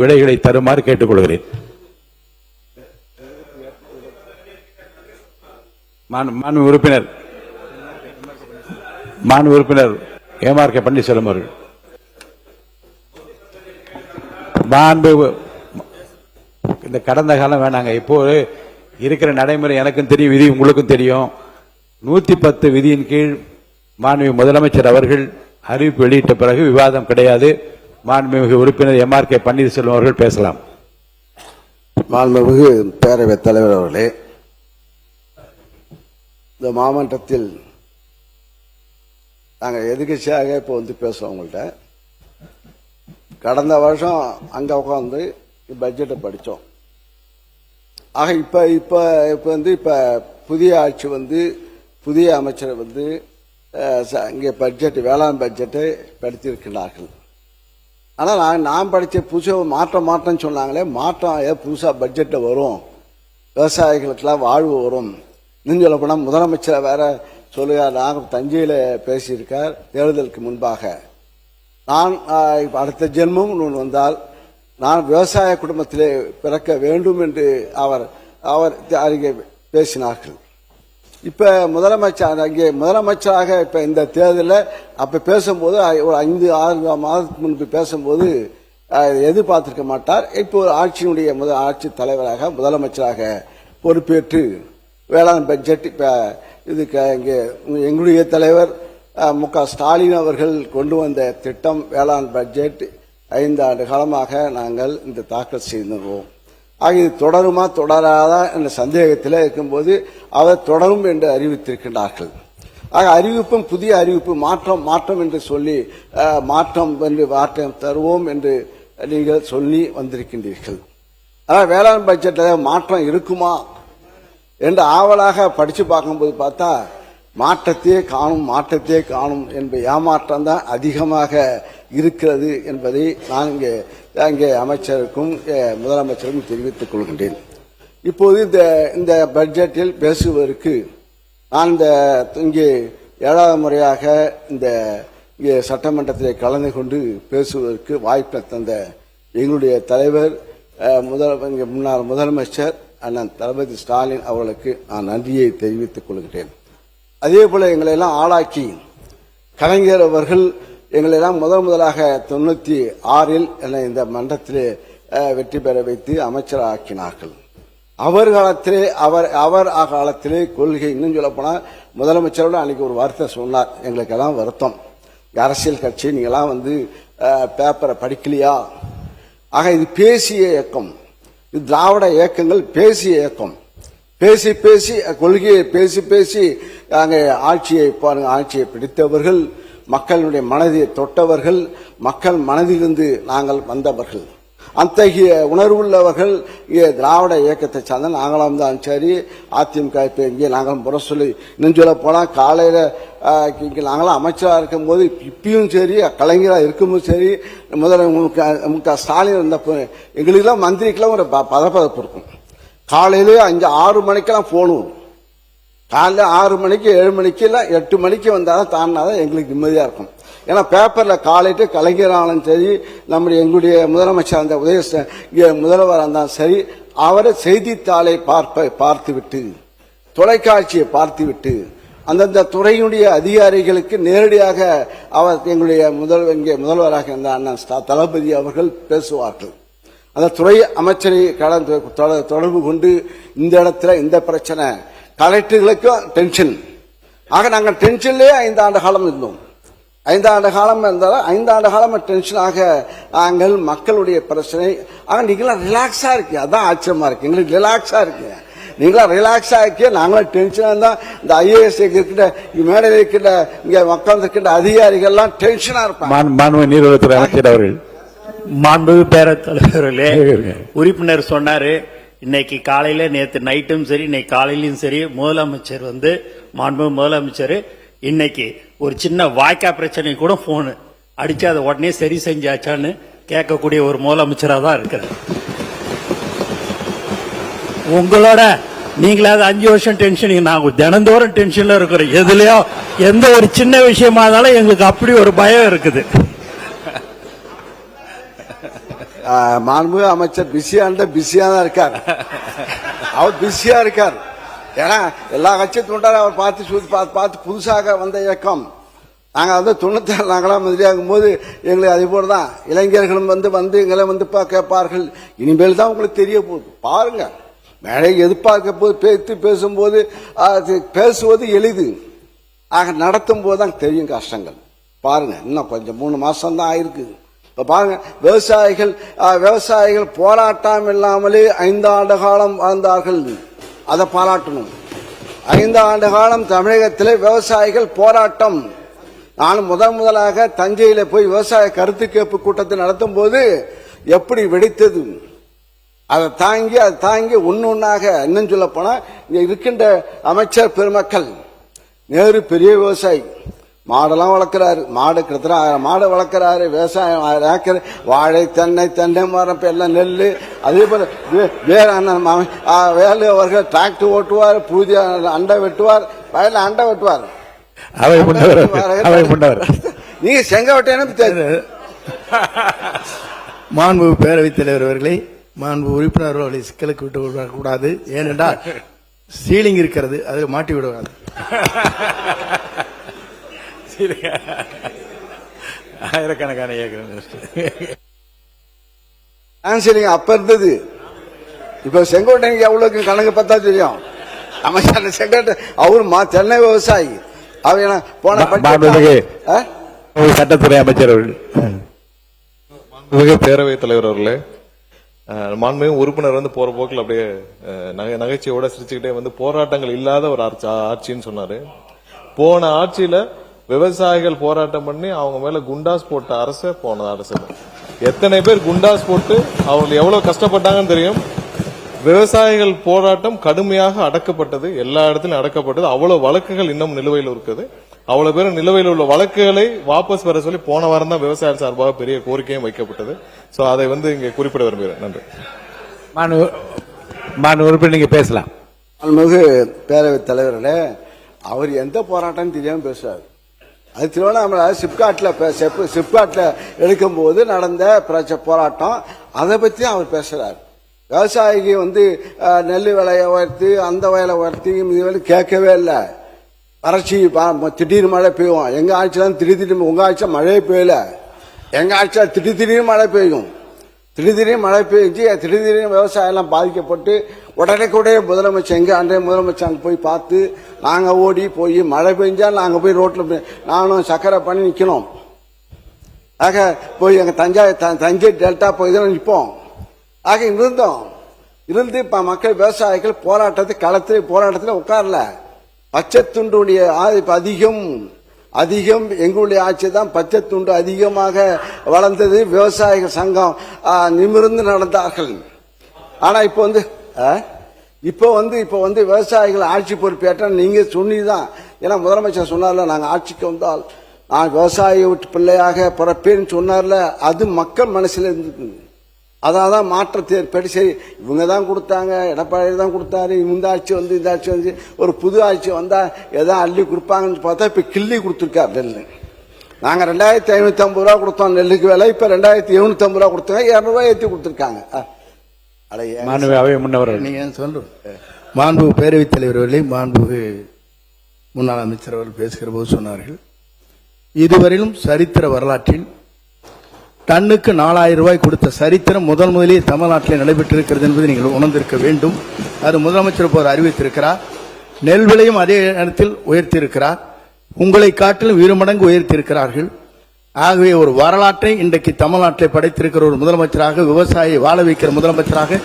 விடைகளை தருமாறு கேட்டுக்கொள்கிறேன். மாண்பு உறுப்பினர் MRK பன்னீர்செல்வம் அவர்கள். மாண்பு இந்த கடந்த காலம் வேணாங்க, இப்போ இருக்கிற நடைமுறை எனக்கும் தெரியும், விதி உங்களுக்கும் தெரியும். 110 விதியின் கீழ் மாண்புமிகு முதலமைச்சர் அவர்கள் அறிவிப்பு வெளியிட்ட பிறகு விவாதம் கிடையாது. மாண்புமிகு உறுப்பினர் MRK பன்னீர்செல்வம் அவர்கள் பேசலாம். மாண்புமிகு பேரவைத் தலைவர் அவர்களே, இந்த மாமன்றத்தில் நாங்கள் எதிர்கட்சியாக இப்போ பேசுவோம் உங்கள்கிட்ட. கடந்த வருஷம் அங்கே உட்காந்து பட்ஜெட்டை படித்தோம். ஆக இப்போ புதிய ஆட்சி புதிய அமைச்சர் இங்கே பட்ஜெட் வேளாண் பட்ஜெட்டை படித்திருக்கிறார்கள். ஆனால் நான் படித்த புதுசாக மாற்றம் சொன்னாங்களே, மாற்றம் புதுசாக பட்ஜெட்டில் வரும், விவசாயிகளுக்கெல்லாம் வாழ்வு வரும். இன்னும் சொல்ல போனால் முதலமைச்சர் வேற சொல்லுகிறார். நான் தஞ்சையில் பேசியிருக்கார் தேர்தலுக்கு முன்பாக. நான் அடுத்த ஜென்மம் வந்தால் நான் விவசாய குடும்பத்திலே பிறக்க வேண்டும் என்று அவர் அங்கே பேசினார்கள். இப்ப முதலமைச்சராக இப்ப இந்த தேர்தலில் அப்ப பேசும்போது ஒரு 5-6 மாதத்துக்கு முன்பு பேசும்போது எதிர்பார்த்திருக்க மாட்டார். இப்போ ஆட்சியினுடைய ஆட்சி தலைவராக முதலமைச்சராக பொறுப்பேற்று வேளாண் பட்ஜெட் இப்ப இதுக்கு இங்கே எங்களுடைய தலைவர் MK ஸ்டாலின் அவர்கள் கொண்டு வந்த திட்டம் வேளாண் பட்ஜெட் 5 ஆண்டு காலமாக நாங்கள் இந்த தாக்கல் செய்திருந்தோம். ஆக இது தொடருமா தொடராதா என்ற சந்தேகத்தில் இருக்கும்போது அவர் தொடரும் என்று அறிவித்திருக்கின்றார்கள். ஆக அறிவிப்பும் புதிய அறிவிப்பு மாற்றம் என்று சொல்லி மாற்றம் தருவோம் என்று நீங்கள் சொல்லி வந்திருக்கின்றீர்கள். ஆனால் வேளாண் பட்ஜெட்டில் மாற்றம் இருக்குமா என்று ஆவலாக படித்து பார்க்கும்போது பார்த்தா மாற்றத்தையே காணும் என்ற ஏமாற்றம் தான் அதிகமாக இருக்கிறது என்பதை நான் இங்கே அமைச்சருக்கும் முதலமைச்சருக்கும் தெரிவித்துக் கொள்கின்றேன். இப்போது இந்த பட்ஜெட்டில் பேசுவதற்கு நான் இங்கே 7வது முறையாக இங்கே சட்டமன்றத்தில் கலந்து கொண்டு பேசுவதற்கு வாய்ப்பை தந்த எங்களுடைய தலைவர் முன்னாள் முதலமைச்சர் அண்ணன் தளபதி ஸ்டாலின் அவர்களுக்கு நான் நன்றியை தெரிவித்துக் கொள்கிறேன். அதே போல எங்களை எல்லாம் ஆளாக்கி கலைஞர் அவர்கள் எங்களை எல்லாம் முதலாக 96 என்னை இந்த மன்றத்திலே வெற்றி பெற வைத்து அமைச்சராக்கினார்கள். அவர் காலத்திலே கொள்கை இன்னும் சொல்ல போனால் முதலமைச்சரோட அன்னைக்கு ஒரு வார்த்தை சொன்னார். எங்களுக்கு எல்லாம் வருத்தம், அரசியல் கட்சி நீங்கெல்லாம் பேப்பரை படிக்கலையா? ஆக இது பேசிய இயக்கம், இது திராவிட இயக்கங்கள் பேசிய இயக்கம். பேசி கொள்கையை பேசி அங்கே ஆட்சியை பிடித்தவர்கள், மக்களுடைய மனதை தொட்டவர்கள், மக்கள் மனதிலிருந்து நாங்கள் வந்தவர்கள். அத்தகைய உணர்வுள்ளவர்கள் திராவிட இயக்கத்தை சார்ந்த நாங்களாம் தான் சரி. அதிமுக இப்போ இங்கே நாங்கள் முறை சொல்லி இன்னும் சொல்ல போனால் காலையில் இங்கே நாங்களாம் அமைச்சராக இருக்கும்போது இப்பயும் சரி, கலைஞராக இருக்கும்போது சரி, MK ஸ்டாலின் இருந்தப்போ எங்களுக்கெல்லாம் மந்திரிக்கெல்லாம் ஒரு பதப்பதப்பு இருக்கும். காலையிலே 5-6 மணிக்கெல்லாம் போகணும். காலையில் 6 மணிக்கு 7 மணிக்கு இல்லை 8 மணிக்கு வந்தாலும் தாண்டினாதான் எங்களுக்கு நிம்மதியாக இருக்கும். ஏன்னா பேப்பரில் காலையிட்டு கலைஞராலும் சரி, எங்களுடைய முதலமைச்சர் அந்த முதல்வராக இருந்தாலும் சரி, அவரை செய்தித்தாளை பார்த்துவிட்டு தொலைக்காட்சியை பார்த்துவிட்டு அந்தந்த துறையினுடைய அதிகாரிகளுக்கு நேரடியாக அவர் எங்களுடைய முதல்வராக இருந்த அண்ணன் தளபதி அவர்கள் பேசுவார்கள். அந்த துறை அமைச்சரை தொடர்பு கொண்டு இந்த இடத்துல இந்த பிரச்சனை, கலெக்டர்களுக்கும் டென்ஷன். ஆக நாங்கள் டென்ஷன்லேயே 5 ஆண்டு காலம் இருந்தோம். 5 ஆண்டு காலம் இருந்தாலும் 5 ஆண்டு காலம் டென்ஷனாக நாங்கள் மக்களுடைய பிரச்சனை. ஆக நீங்களாம் ரிலாக்ஸா இருக்கீங்க, அதான் ஆச்சரியமா இருக்கு. எங்களுக்கு ரிலாக்ஸா இருக்கீங்க, நீங்களாம் ரிலாக்ஸா இருக்க, நாங்களும் டென்ஷனா இருந்தா இந்த IAS இருக்கின்ற மேடையில் இருக்கின்ற இங்க மக்கள் இருக்கின்ற அதிகாரிகள்லாம் டென்ஷனா இருப்பாங்க. மாண்பு நீர்வளத்துறை அமைச்சர் அவர்கள். மாண்பு பேரவைத் தலைவர்களே, உறுப்பினர் சொன்னாரு இன்னைக்கு காலையில நேற்று நைட்டும் சரி இன்னைக்கு காலையிலும் சரி முதலமைச்சர் மாண்பு முதலமைச்சர் இன்னைக்கு ஒரு சின்ன வாய்க்கா பிரச்சனை கூட போன் அடிச்சு அதை உடனே சரி செஞ்சாச்சான்னு கேட்கக்கூடிய ஒரு முதலமைச்சராக தான் இருக்கிறார். உங்களோட நீங்களாவது 5 வருஷம் டென்ஷன், நாங்க தினந்தோறும் டென்ஷன்ல இருக்கிறோம். எதுலயோ எந்த ஒரு சின்ன விஷயமா இருந்தாலும் எங்களுக்கு அப்படி ஒரு பயம் இருக்குது. மாண்புமிகு அமைச்சர் பிஸியா தான் இருக்கார். அவர் பிஸியா இருக்கார். ஏன்னா எல்லா கட்சி தொண்டாரும் அவர் பார்த்து புதுசாக வந்த இயக்கம். நாங்க வந்து 96 நாங்களாம் மந்திரியாகும் போது எங்களுக்கு அதே போல தான் இளைஞர்களும் வந்து எங்களை வந்து கேட்பார்கள். இனிமேல் தான் உங்களுக்கு தெரிய போகுது. பாருங்க, மேடை எதிர்பார்க்க போது பேசும்போது பேசுவது எளிது, ஆக நடத்தும் போது தான் தெரியும் கஷ்டங்கள். பாருங்க, இன்னும் கொஞ்சம் 3 மாசம் தான் ஆயிருக்கு. இப்ப பாருங்க, விவசாயிகள் போராட்டம் இல்லாமலே 5 ஆண்டு காலம் வாழ்ந்தார்கள். அதை பாராட்டணும். 5 ஆண்டு காலம் தமிழகத்திலே விவசாயிகள் போராட்டம். நான் முதலாக தஞ்சையில போய் விவசாய கருத்து கேட்பு கூட்டத்தை நடத்தும் போது எப்படி வெடித்தது, அதை தாங்கி ஒன்னொன்னாக இன்னும் சொல்ல போனா இங்க இருக்கின்ற அமைச்சர் பெருமக்கள், நேரு பெரிய விவசாயி, மாடெல்லாம் வளர்க்கிறாரு, மாடு கிட்டத்தட்ட 1000 மாடு வளர்க்கிறாரு, விவசாயம் 1000 ஏக்கர், வாழை தென்னை மரம் எல்லாம் நெல். அதே போல வேலு அவர்கள் டிராக்டர் ஓட்டுவார், புதிய அண்டை வெட்டுவார், வயலில் அண்டை வெட்டுவார். நீங்க செங்கோட்டையனும் மாண்பு பேரவைத் தலைவர் அவர்களை, மாண்பு உறுப்பினர் அவர்களை சிக்கலுக்கு விட்டு விடக்கூடாது. ஏனென்றால் சீலிங் இருக்கிறது, அதை மாட்டி விடுவாது. ஆயிரக்கணக்கான சரிங்க, அப்ப இருந்தது. இப்ப செங்கோட்டையனுக்கு எவ்வளவு கணக்கு பார்த்தா தெரியும். அமைச்சர் செங்கோட்டை அவரு சென்னை விவசாயி. சட்டத்துறை அமைச்சர் அவர்கள், பேரவைத் தலைவர் அவர்களே, மாண்புமிகு உறுப்பினர் வந்து போற போக்கில் அப்படியே நகைச்சுவையோட சிரிச்சுக்கிட்டே வந்து போராட்டங்கள் இல்லாத ஒரு ஆட்சின்னு சொன்னாரு. போன ஆட்சியில விவசாயிகள் போராட்டம் பண்ணி அவங்க மேல குண்டாஸ் போட்ட அரசு போன அரசு. எத்தனை பேர் குண்டாஸ் போட்டு அவங்க எவ்வளவு கஷ்டப்பட்டாங்கன்னு தெரியும். விவசாயிகள் போராட்டம் கடுமையாக அடக்கப்பட்டது, எல்லா இடத்திலும் அடக்கப்பட்டது. அவ்வளவு வழக்குகள் இன்னும் நிலுவையில் இருக்குது. அவ்வளவு பேர் நிலுவையில் உள்ள வழக்குகளை வாபஸ் பெற சொல்லி போன வாரம் தான் விவசாயிகள் சார்பாக பெரிய கோரிக்கையும் வைக்கப்பட்டது. சோ அதை வந்து இங்கே குறிப்பிட விரும்புகிறேன். நன்றி. உறுப்பினர் நீங்க பேசலாம். மிகு பேரவைத் தலைவர்களே, அவர் எந்த போராட்டம் தெரியாம பேசுறாரு. அது திருவண்ணாமலை சிப்காட்ல எடுக்கும் போது நடந்த போராட்டம், அதை பத்தி அவர் பேசுறாரு. விவசாயிக்கு வந்து நெல் விலையை உயர்த்தி, அந்த வயலை உயர்த்தி, இது கேட்கவே இல்லை. வறட்சி, திடீர்னு மழை பெய்யும். எங்க ஆட்சியில திடீர்னு, உங்க ஆட்சியில மழையே பெய்யல. எங்க ஆட்சியில திடீர்னு மழை பெய்யும். திடீர்னு மழை பெய்ஞ்சு திடீர்னு விவசாயம் எல்லாம் பாதிக்கப்பட்டு உடனே முதலமைச்சர், எங்க அன்றைய முதலமைச்சர் அங்க போய் பார்த்து, நாங்க ஓடி போய் மழை பெஞ்சா நாங்க போய் ரோட்ல நானும் சக்கரை பண்ணி நிக்கணும். ஆக போய் எங்க தஞ்சை டெல்டா போய் தான் நிற்போம். ஆக இருந்து இப்ப மக்கள் விவசாயிகள் போராட்டத்தில் உட்காரல. பச்சை துண்டுடைய அதிகம் எங்களுடைய ஆட்சி தான் பச்சை துண்டு அதிகமாக வளர்ந்தது. விவசாயிகள் சங்கம் நிமிர்ந்து நடந்தார்கள். ஆனா இப்போ வந்து விவசாயிகள் ஆட்சி பொறுப்பேற்ற நீங்க சொன்னீதான். ஏன்னா முதலமைச்சர் சொன்னார்ல, நாங்க ஆட்சிக்கு வந்தால் நான் விவசாய விட்டு பிள்ளையாக பிறப்பேன்னு சொன்னார்ல, அது மக்கள் மனசுல இருந்து. அதான் மாற்றத்தை ஏற்பட்டு, சரி இவங்க தான் கொடுத்தாங்க, எடப்பாடி தான் கொடுத்தாரு, இந்த ஆட்சி வந்து ஒரு புது ஆட்சி வந்தா எதாவது அள்ளி கொடுப்பாங்கன்னு பார்த்தா இப்ப கிள்ளி கொடுத்துருக்காரு நெல். நாங்க 2550 ரூபா கொடுத்தோம் நெல்லுக்கு விலை, இப்ப 2750 ரூபா கொடுத்தாங்க, 200 ரூபாய் ஏற்றி கொடுத்துருக்காங்க. நீங்க சொல்ற மாண்பு பேரவைத் தலைவர்களே, மாண்பு முன்னாள் அமைச்சர் அவர்கள் பேசுகிற போது சொன்னார்கள், இதுவரையிலும் சரித்திர வரலாற்றில் டன்னுக்கு 4000 ரூபாய் கொடுத்த சரித்திரம் முதலிலே தமிழ்நாட்டில் நடைபெற்றிருக்கிறது என்பதை நீங்கள் உணர்ந்திருக்க வேண்டும். அது முதலமைச்சர் இப்போது அறிவித்திருக்கிறார். நெல் விலையும் அதே நேரத்தில் உயர்த்தியிருக்கிறார். உங்களை காட்டிலும் 2 மடங்கு உயர்த்தியிருக்கிறார்கள். ஆகவே ஒரு வரலாற்றை இன்றைக்கு தமிழ்நாட்டில் படைத்திருக்கிற ஒரு முதலமைச்சராக, விவசாயியை வாழ வைக்கிற முதலமைச்சராக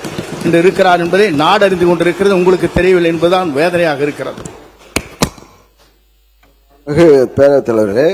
இன்று இருக்கிறார் என்பதை நாடு அறிந்து கொண்டிருக்கிறது. உங்களுக்கு தெரியவில்லை என்பதுதான் வேதனையாக இருக்கிறது. பேரவைத் தலைவர்களே,